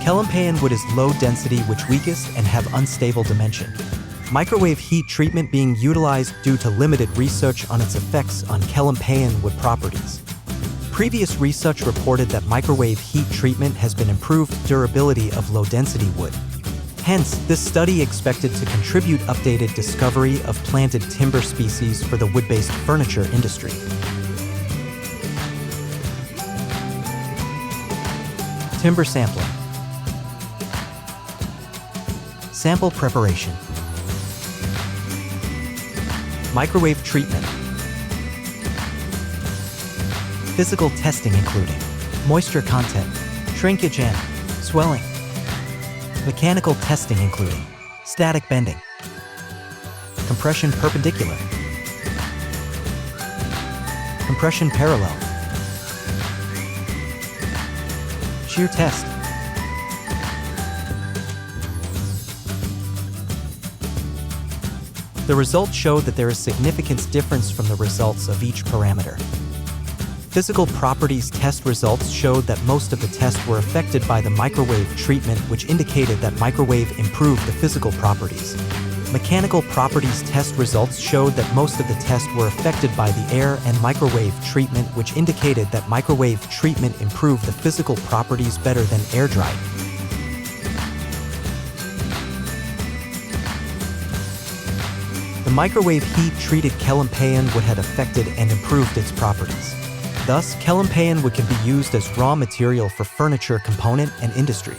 Kelempayan wood is low density which weakest and have unstable dimension. Microwave heat treatment being utilized due to limited research on its effects on Kelempayan wood properties. Previous research reported that microwave heat treatment has been improved durability of low-density wood. Hence, this study expected to contribute updated discovery of planted timber species for the wood-based furniture industry. Timber sampling. Sample preparation. Microwave treatment. Physical testing including moisture content, shrinkage and swelling. Mechanical testing including static bending, compression perpendicular, compression parallel, shear test. The results showed that there is significant difference from the results of each parameter. Physical properties test results showed that most of the tests were affected by the microwave treatment, which indicated that microwave improved the physical properties. Mechanical properties test results showed that most of the tests were affected by the air and microwave treatment, which indicated that microwave treatment improved the physical properties better than air drying. The microwave heat-treated Kelempayan wood had affected and improved its properties. Thus, Kelempayan wood can be used as raw material for furniture component and industry.